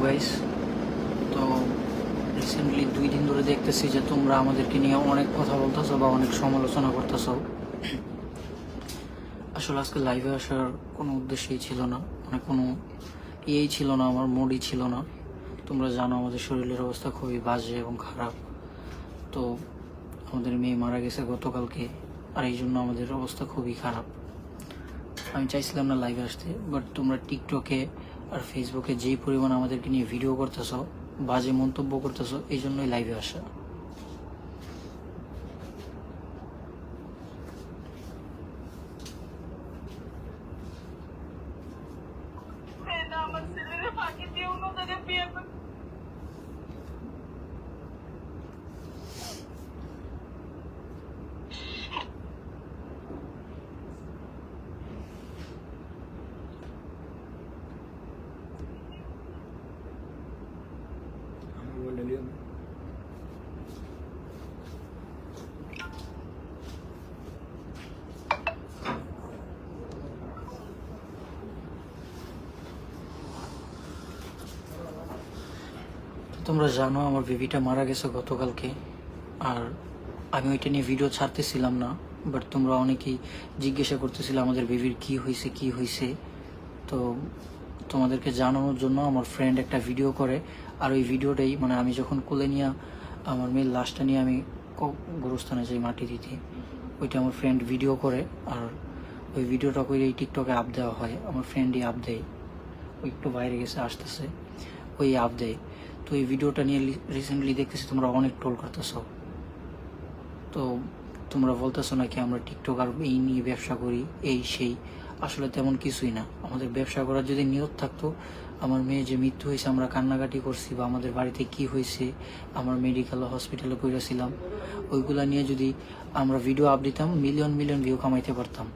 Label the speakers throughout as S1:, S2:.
S1: Guys. তো recently 2 দিন ধরে দেখতেছি যে তোমরা আমাদেরকে নিয়ে অনেক কথা বলতেছো বা অনেক সমালোচনা করতেছো। আসলে আজকে লাইভে আসার কোনো উদ্দেশ্যই ছিল না, মানে কোনো ইয়েই ছিল না, আমার মুডই ছিল না। তোমরা জানো আমাদের শরীরের অবস্থা খুবই বাজে এবং খারাপ। তো আমাদের মেয়ে মারা গেছে গতকালকে, আর এই জন্য আমাদের অবস্থা খুবই খারাপ। আমি চাইছিলাম না লাইভে আসতে, বাট তোমরা টিকটকে আর ফেসবুকে যেই পরিমাণ আমাদেরকে নিয়ে ভিডিও করতেছো, বাজে মন্তব্য করতেছো, এই জন্যই লাইভে আসা। তোমরা জানো আমার বেবিটা মারা গেছে গতকালকে, আর আমি ওইটা নিয়ে ভিডিও ছাড়তেছিলাম না। বাট তোমরা অনেকেই জিজ্ঞাসা করতেছিলে আমাদের বেবির কি হয়েছে। তো তোমাদেরকে জানানোর জন্য আমার ফ্রেন্ড একটা ভিডিও করে, আর ওই ভিডিওটাই মানে আমি যখন কোলে নিয়ে আমার মেয়ের লাশটা নিয়ে আমি গোরস্থানে যাই মাটি দিতে, ওইটা আমার ফ্রেন্ড ভিডিও করে, আর ওই ভিডিওটা করে এই টিকটকে আপ দেওয়া হয়। আমার ফ্রেন্ডই আপ দেয়, ওই একটু বাইরে গেছে, আসতেছে, ওই আপ দেয়। তো এই ভিডিওটা নিয়ে রিসেন্টলি দেখতেছি তোমরা অনেক ট্রোল করতেছো। তো তোমরা বলতেছো নাকি আমরা টিকটক আর এই নিয়ে ব্যবসা করি, এই সেই। আসলে তেমন কিছুই না। আমাদের ব্যবসা করার যদি নিয়ত থাকতো, আমার মেয়ে যে মৃত্যু হয়েছে আমরা কান্নাকাটি করছি, বা আমাদের বাড়িতে কি হয়েছে, আমার মেডিকেলে হসপিটালে পড়েছিলাম, ওইগুলা নিয়ে যদি আমরা ভিডিও আপ দিতাম, মিলিয়ন মিলিয়ন ভিউ কামাইতে পারতাম।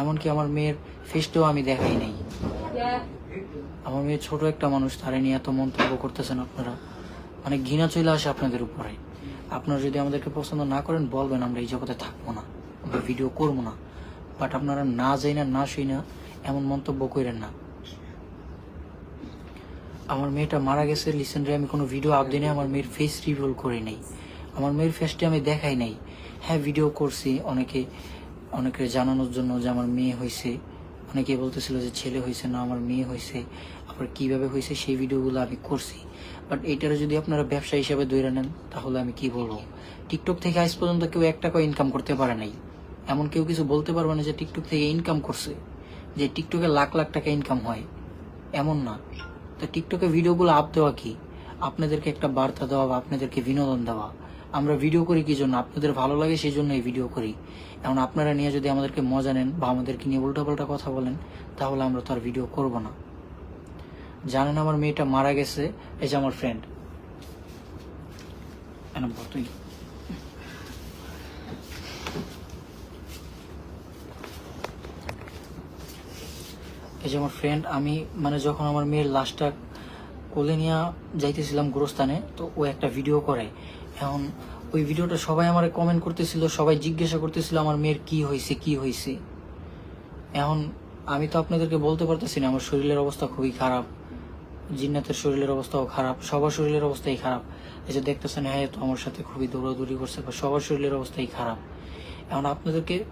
S1: এমনকি আমার মেয়ের ফেসটাও আমি দেখাই নাই। আমার মেয়ে ছোট একটা মানুষ, তারে নিয়ে এত মন্তব্য করতেছেন আপনারা, অনেক ঘৃণা চলে আসে আপনাদের উপরে। আপনারা যদি আমাদেরকে পছন্দ না করেন বলবেন, আমরা এই জগতে থাকবো না, আমরা ভিডিও করবো না। বাট আপনারা না যাই না, না শুই না, এমন মন্তব্য করেন না। আমার মেয়েটা মারা গেছে, রিসেন্টলি আমি কোনো ভিডিও আপ দিই নাই, আমার মেয়ের ফেস রিভিল করি নাই, আমার মেয়ের ফেসটি আমি দেখাই নাই। হ্যাঁ, ভিডিও করছি অনেকে জানানোর জন্য যে আমার মেয়ে হয়েছে। অনেকে বলতেছিল যে ছেলে হয়েছে না, আমার মেয়ে হয়েছে, আবার কিভাবে হয়েছে সেই ভিডিওগুলো আমি করছি। বাট এইটারে যদি আপনারা ব্যবসা হিসাবে ধরে নেন, তাহলে আমি কি বলবো। টিকটক থেকে আজ পর্যন্ত কেউ 1 টাকা ইনকাম করতে পারে নাই। এমন কেউ কিছু বলতে পারবে না যে টিকটক থেকে ইনকাম করছে, যে টিকটকে লাখ লাখ টাকা ইনকাম হয়, এমন না। তো টিকটকে ভিডিওগুলো আপ দেওয়া কি, আপনাদেরকে একটা বার্তা দেওয়া বা আপনাদেরকে বিনোদন দেওয়া। আমরা ভিডিও করি কি জন্য, আপনাদের ভালো লাগে সেই জন্য এই ভিডিও করি। এখন আপনারা নিয়ে যদি আমাদেরকে মজা নেন বা আমাদেরকে নিয়ে উল্টাপাল্টা কথা বলেন, তাহলে আমরা তো আর ভিডিও করবো না। জানেন আমার মেয়েটা মারা গেছে, এই যে আমার ফ্রেন্ড, তুই এই যে আমার ফ্রেন্ড, আমি মানে যখন আমার মেয়ের লাশটা কোলে নিয়ে যাইতেছিলাম গোরস্থানে, তো ও একটা ভিডিও করে। এখন ওই ভিডিওটা সবাই আমার কমেন্ট করতেছিল, সবাই জিজ্ঞাসা করতেছিল আমার মেয়ের কি হয়েছে। এখন আমি তো আপনাদেরকে বলতে পারতেছি না, আমার শরীরের অবস্থা খুবই খারাপ, জিন্নাতের শরীরের অবস্থাও খারাপ, সবার শরীরের অবস্থাই খারাপ। এই যে দেখতেছেন, হ্যাঁ তো আমার সাথে খুবই দৌড়াদৌড়ি করছে, বা সবার শরীরের অবস্থাই খারাপ। এখন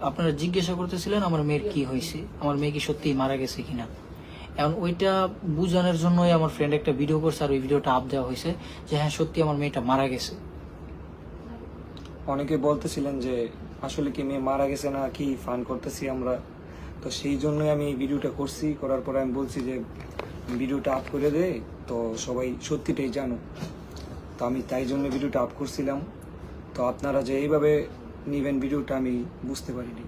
S1: আপনারা জিজ্ঞাসা করতেছিলেন আমার মেয়ের কি হয়েছে, আমার মেয়ে কি সত্যিই মারা গেছে কিনা। এখন ওইটা বুঝানোর জন্যই আমার ফ্রেন্ড একটা ভিডিও করছে, আর ওই ভিডিওটা আপ দেওয়া হয়েছে যে হ্যাঁ সত্যি আমার মেয়েটা মারা গেছে।
S2: অনেকে বলতেছিলেন যে আসলে কি মেয়ে মারা গেছে না কি ফান করতেছি আমরা, তো সেই জন্যই আমি এই ভিডিওটা করছি। করার পরে আমি বলছি যে ভিডিওটা আপ করে দে, তো সবাই সত্যিটাই জানো। তো আমি তাই জন্য ভিডিওটা আপ করছিলাম। তো আপনারা যে এইভাবে নিবেন ভিডিওটা আমি বুঝতে পারিনি।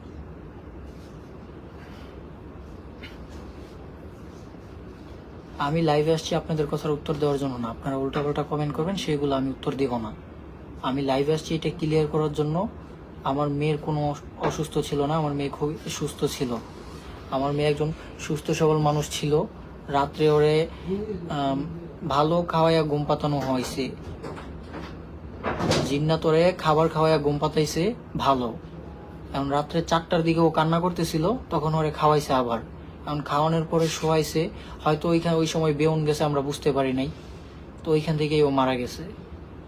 S1: আমি লাইভে আসছি আপনাদের কথার উত্তর দেওয়ার জন্য না, আপনারা উল্টাপাল্টা কমেন্ট করবেন সেগুলো আমি উত্তর দেব না। আমি লাইভে আসছি এটা ক্লিয়ার করার জন্য, আমার মেয়ের কোনো অসুস্থ ছিল না, আমার মেয়ে খুবই সুস্থ ছিল। আমার মেয়ে একজন সুস্থ সবল মানুষ ছিল। রাত্রে ওরে ভালো খাওয়াইয়া ঘুম পাতানো হয়েছে, জিন্নাত ওরে খাবার খাওয়াইয়া ঘুম পাতাইছে ভালো। এখন রাত্রে 4টার দিকে ও কান্না করতেছিল, তখন ওরে খাওয়াইছে আবার। এখন খাওয়ানোর পরে শোয়াইছে, হয়তো ওই সময় বেউন গেছে, আমরা বুঝতে পারি নাই, তো ওইখান থেকেই ও মারা গেছে।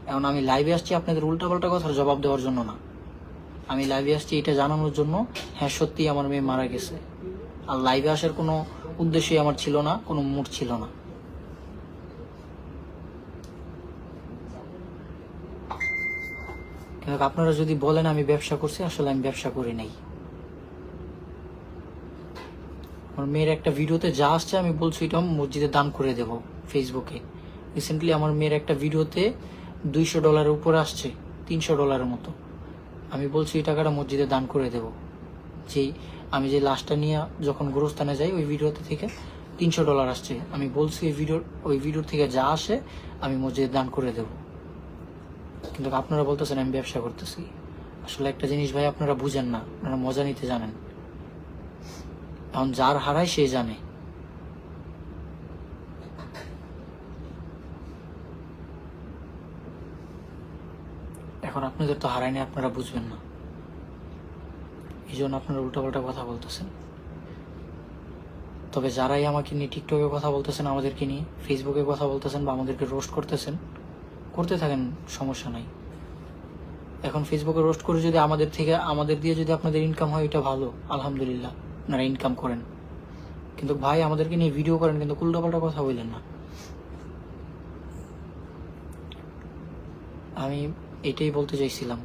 S1: এখন আমি লাইভে আসছি আপনাদের উল্টাপাল্টা কথার জবাব দেওয়ার জন্য না, আমি লাইভে আসছি এটা জানানোর জন্য, হ্যাঁ সত্যি আমার মেয়ে মারা গেছে। আর লাইভে আসার কোনো উদ্দেশ্যই আমার ছিল না, কোনো মুড ছিল না। কিন্তু আপনারা যদি বলেন আমি ব্যবসা করছি, আসলে আমি ব্যবসা করি নাই। আমার মেয়ের একটা ভিডিওতে যা আসছে আমি বলছি এটা মসজিদে দান করে দেব। ফেসবুকে রিসেন্টলি আমার মেয়ের একটা ভিডিওতে $200 উপরে আসছে, $300 মতো। আমি বলছি এই টাকাটা মসজিদে দান করে দেব। যেই আমি যে লাশটা নিয়ে যখন গোরস্থানে যাই ওই ভিডিওতে থেকে $300 আসছে, আমি বলছি ওই ভিডিওর থেকে যা আসে আমি মসজিদে দান করে দেব। কিন্তু আপনারা বলতেছেন আমি ব্যবসা করতেছি। আসলে একটা জিনিস ভাই আপনারা বুঝেন না, আপনারা মজা নিতে জানেন। এখন যার হারায় সে জানে। এখন আপনাদের তো হারায়নি, আপনারা বুঝবেন না, এই জন্য আপনারা উল্টাপাল্টা কথা বলতেছেন। তবে যারাই আমাকে নিয়ে টিকটকে কথা বলতেছেন, আমাদেরকে নিয়ে ফেসবুকে কথা বলতেছেন বা আমাদেরকে রোস্ট করতেছেন, করতে থাকেন, সমস্যা নাই। এখন ফেসবুকে রোস্ট করে যদি আমাদের দিয়ে যদি আপনাদের ইনকাম হয়, এটা ভালো, আলহামদুলিল্লাহ, আপনারা ইনকাম করেন। কিন্তু ভাই আমাদেরকে নিয়ে ভিডিও করেন, কিন্তু উল্টাপাল্টা কথা বললেন না। আমি এটাই বলতে চাইছিলাম,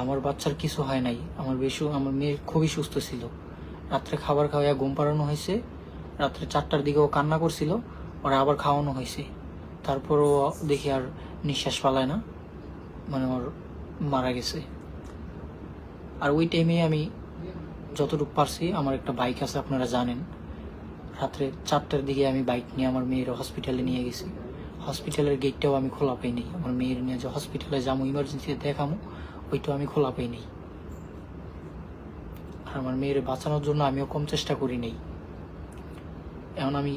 S1: আমার বাচ্চার কিছু হয় নাই, আমার মেয়ে খুবই সুস্থ ছিল। রাত্রে খাবার খাওয়াইয়া ঘুম পাড়ানো হয়েছে, রাত্রে 4টার দিকে ও কান্না করছিল, ওরা আবার খাওয়ানো হয়েছে, তারপরও দেখি আর নিঃশ্বাস পালায় না, মানে ওর মারা গেছে। আর ওই টাইমে আমি যতটুকু পারছি, আমার একটা বাইক আছে আপনারা জানেন, রাত্রে 4টার দিকে আমি বাইক নিয়ে আমার মেয়ের হসপিটালে নিয়ে গেছি। হসপিটালের গেটটাও আমি খোলা পাই নাই, আমার মেয়ের নিয়ে যে হসপিটালে যাবো ইমার্জেন্সিতে দেখামো, ওইটাও আমি খোলা পাই নাই। আর আমার মেয়ের বাঁচানোর জন্য আমিও কম চেষ্টা করি নাই। এখন আমি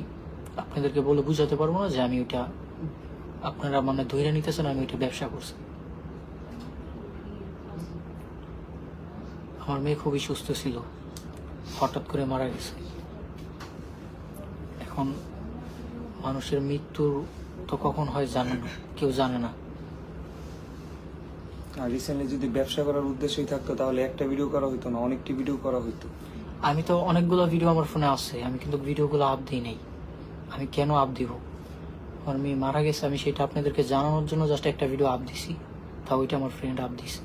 S1: আপনাদেরকে বলে বুঝাতে পারবো না যে আমি ওইটা, আপনারা মানে ধরে নিতেছেন আমি ওইটা ব্যবসা করছি। আমার মেয়ে খুবই সুস্থ ছিল, হঠাৎ করে মারা গেছে। এখন মানুষের মৃত্যু তো কখন হয় জানে না, কেউ জানে না।
S2: আর রিসেন্টলি যদি ব্যবসা করার উদ্দেশ্যই থাকতো তাহলে একটা ভিডিও করা হইতো না, অনেকটি ভিডিও করা হইতো।
S1: আমি তো অনেকগুলো ভিডিও আমার ফোনে আছে, আমি কিন্তু ভিডিওগুলো আপ দিই নাই। আমি কেন আপ দিব? আমার মেয়ে মারা গেছে, আমি সেটা আপনাদেরকে জানানোর জন্য জাস্ট একটা ভিডিও আপ দিছি, তা ওইটা আমার ফ্রেন্ড আপ দিছে।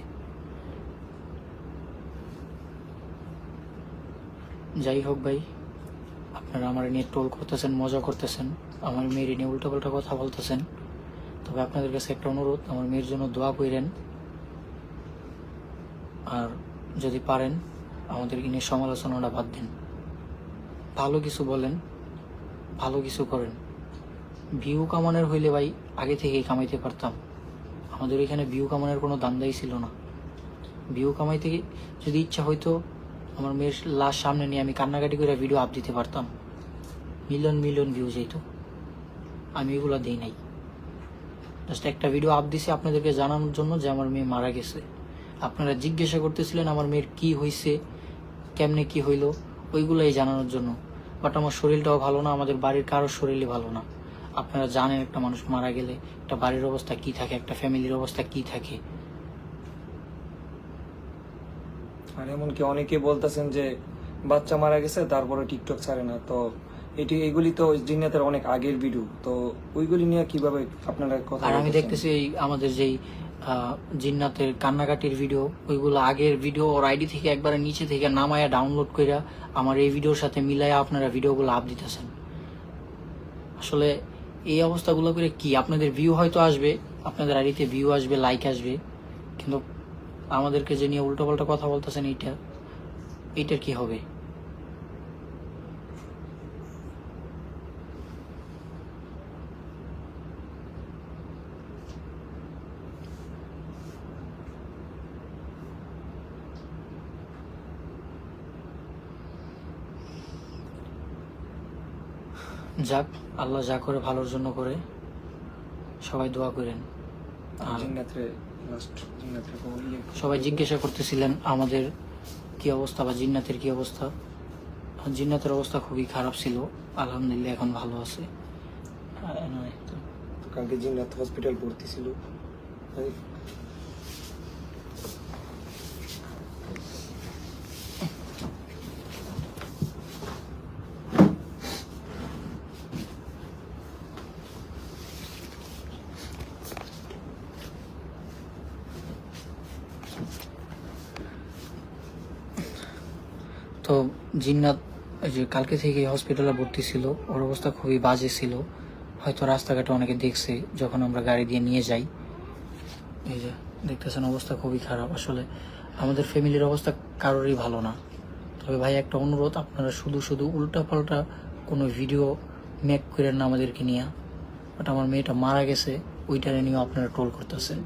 S1: যাই হোক ভাই, আপনারা আমার নিয়ে ট্রোল করতেছেন, মজা করতেছেন, আমার মেয়ের নিয়ে উল্টোপাল্টা কথা বলতেছেন। তবে আপনাদের কাছে একটা অনুরোধ, আমার মেয়ের জন্য দোয়া করেন। আর যদি পারেন আমাদের নিয়ে সমালোচনাটা বাদ দিন, ভালো কিছু বলেন, ভালো কিছু করেন। ভিউ কামানোর হইলে ভাই আগে থেকেই কামাইতে পারতাম। আমাদের এখানে ভিউ কামানোর কোনো দান্দাই ছিল না। ভিউ কামাইতে যদি ইচ্ছা হইতো, আমার মেয়ের লাশ সামনে নিয়ে আমি কান্নাকাটি করে ভিডিও আপ দিতে পারতাম, মিলিয়ন মিলিয়ন ভিউ যেত। আমি এগুলো দিই নাই, জাস্ট একটা ভিডিও আপ দিছি আপনাদেরকে জানানোর জন্য যে আমার মেয়ে মারা গেছে। আপনারা জিজ্ঞাসা করতেছিলেন আমার মেয়ের কি হয়েছে, কেমনে কি হইলো, ওইগুলাই জানানোর জন্য। বাট আমার শরীরটাও ভালো না, আমাদের বাড়ির কারোর শরীরই ভালো না। আপনারা জানেন একটা মানুষ মারা গেলে একটা বাড়ির অবস্থা কি থাকে, একটা ফ্যামিলির অবস্থা কি থাকে।
S2: আর এমনকি অনেকে বলতেছেন যে বাচ্চা মারা গেছে তারপরে টিকটক ছাড়ে না, তো এগুলি তো জিন্নাতের অনেক আগের ভিডিও, তো ওইগুলি নিয়ে কিভাবে আপনারা কথা
S1: আর আমি
S2: বলতেছেন?
S1: দেখতেছি এই আমাদের যেই জিন্নাতের কান্নাকাটির ভিডিও, ওইগুলো আগের ভিডিও ওর আইডি থেকে একবারে নিচে থেকে নামায়া ডাউনলোড কইরা আমার এই ভিডিওর সাথে মিলাইয়া আপনারা ভিডিওগুলো আপ দিতেছেন। আসলে এই অবস্থাগুলো করে কি, আপনাদের ভিউ হয়তো আসবে, আপনাদের আইডিতে ভিউ আসবে, লাইক আসবে, কিন্তু আমাদেরকে যে নিয়ে উল্টোপাল্টা কথা বলতেছেন, এইটার কি হবে? যাক, আল্লাহ যা করে ভালোর জন্য করে, সবাই দোয়া করেন। আর সবাই জিজ্ঞাসা করতেছিলেন আমাদের কি অবস্থা বা জিন্নাতের কি অবস্থা। জিন্নাতের অবস্থা খুবই খারাপ ছিল, আলহামদুলিল্লাহ এখন ভালো আছে।
S2: তো কালকে জিন্নাত হসপিটাল ভর্তি ছিল।
S1: তো জিন্নাত এই যে কালকে থেকে হসপিটালে ভর্তি ছিল, ওর অবস্থা খুবই বাজে ছিল। হয়তো রাস্তাঘাটে অনেকে দেখছে যখন আমরা গাড়ি দিয়ে নিয়ে যাই। এই যে দেখতেছেন অবস্থা খুবই খারাপ। আসলে আমাদের ফ্যামিলির অবস্থা কারোরই ভালো না। তবে ভাই একটা অনুরোধ, আপনারা শুধু শুধু উল্টাপাল্টা কোনো ভিডিও মেক করেন না আমাদেরকে নিয়ে। বাট আমার মেয়েটা মারা গেছে ওইটারে নিয়েও আপনারা ট্রোল করতেছেন।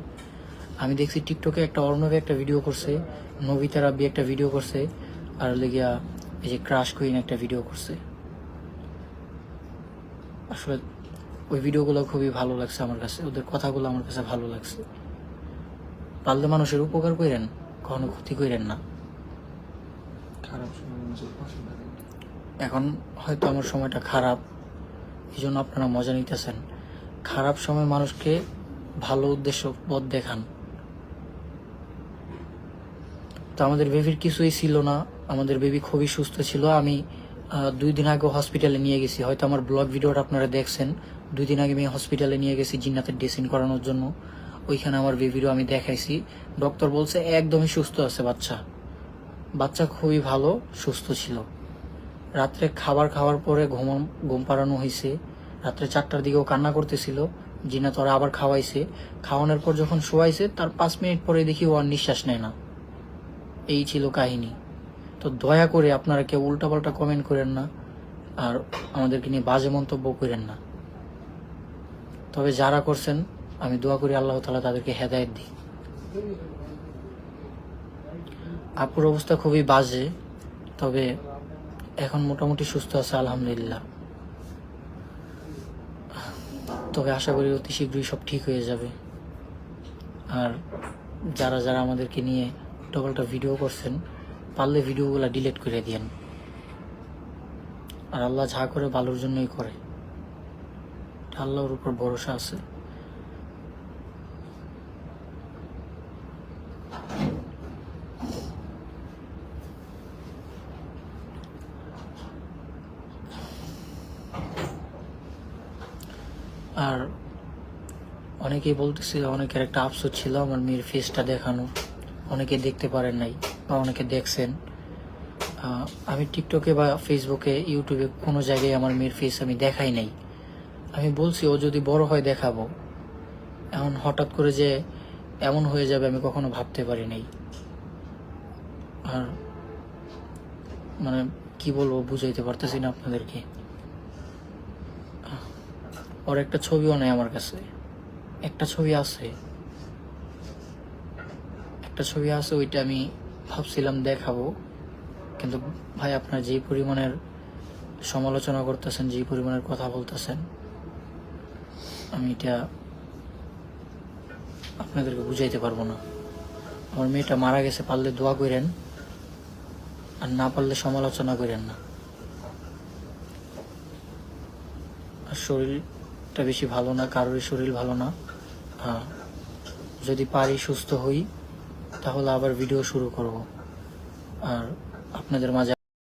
S1: আমি দেখছি টিকটকে একটা অর্ণবে একটা ভিডিও করছে, নবিতা রাব্বি একটা ভিডিও করছে, আর লেগিয়া এই যে ক্রাশ কুইন একটা ভিডিও করছে। আসলে ওই ভিডিওগুলো খুবই ভালো লাগছে আমার কাছে, ওদের কথাগুলো আমার কাছে ভালো লাগছে। পারলে মানুষের উপকার করেন, কখনো ক্ষতি করেন না।
S2: খারাপ সময় মানুষের পাশে দাঁড়ান।
S1: এখন হয়তো আমার সময়টা খারাপ, এই জন্য আপনারা মজা নিতেছেন। খারাপ সময় মানুষকে ভালো উদ্দেশ্য পথ দেখান। তো আমাদের বেবির কিছুই ছিল না, আমাদের বেবি খুবই সুস্থ ছিল। আমি 2 দিন আগে হসপিটালে নিয়ে গেছি, হয়তো আমার ব্লগ ভিডিওটা আপনারা দেখছেন। 2 দিন আগে আমি হসপিটালে নিয়ে গেছি জিন্নাতের ড্রেসিং করানোর জন্য। ওইখানে আমার বেবিরও আমি দেখাইছি, ডক্টর বলছে একদমই সুস্থ আছে বাচ্চা। বাচ্চা খুবই ভালো সুস্থ ছিল। রাত্রে খাবার খাওয়ার পরে ঘুম পাড়ানো হয়েছে। রাত্রে 4টার দিকেও কান্না করতেছিল, জিন্নাত ওরা আবার খাওয়াইছে। খাওয়ানোর পর যখন শোয়াইছে তার 5 মিনিট পরে দেখি ও আর নিঃশ্বাস নেয় না। এই ছিল কাহিনী। তো দয়া করে আপনারা কেউ উল্টাপাল্টা কমেন্ট করেন না, আর আমাদেরকে নিয়ে বাজে মন্তব্য করেন না। তবে যারা করছেন আমি দোয়া করি আল্লাহ তাআলা তাদেরকে হেদায়েত দিই। আপুর অবস্থা খুবই বাজে, তবে এখন মোটামুটি সুস্থ আছে আলহামদুলিল্লাহ। তবে আশা করি অতি শীঘ্রই সব ঠিক হয়ে যাবে। আর যারা যারা আমাদেরকে নিয়ে উল্টাপাল্টা ভিডিও করছেন, পারলে ভিডিওগুলো ডিলিট করে দিয়েন। আর আল্লাহ যা করে ভালোর জন্যই করে, আল্লাহর উপর ভরসা আছে। আর অনেকেই বলতেছিল, অনেকের একটা আফসোস ছিল আমার মেয়ের ফেসটা দেখানো, অনেকে দেখতে পারেন নাই বা অনেকে দেখছেন। আমি টিকটকে বা ফেসবুকে ইউটিউবে কোনো জায়গায় আমার মেয়ের ফেস আমি দেখাই নাই। আমি বলছি ও যদি বড় হয় দেখাবো। এখন হঠাৎ করে যে এমন হয়ে যাবে আমি কখনো ভাবতে পারি নাই। আর মানে কি বলবো বুঝাইতে পারতেছি না আপনাদেরকে। ওর একটা ছবিও নেই আমার কাছে। একটা ছবি আছে, ওইটা আমি ভাবছিলাম দেখাবো, কিন্তু ভাই আপনারা যেই পরিমাণের সমালোচনা করতেছেন, যেই পরিমাণের কথা বলতেছেন, আমি এটা আপনাদেরকে বুঝাইতে পারবো না। আমার মেয়েটা মারা গেছে, পারলে দোয়া করেন, আর না পারলে সমালোচনা করেন না। আর শরীরটা বেশি ভালো না, কারোরই শরীর ভালো না। যদি পারি সুস্থ হই তাহলে আবার ভিডিও শুরু করব, আর আপনাদের মাঝে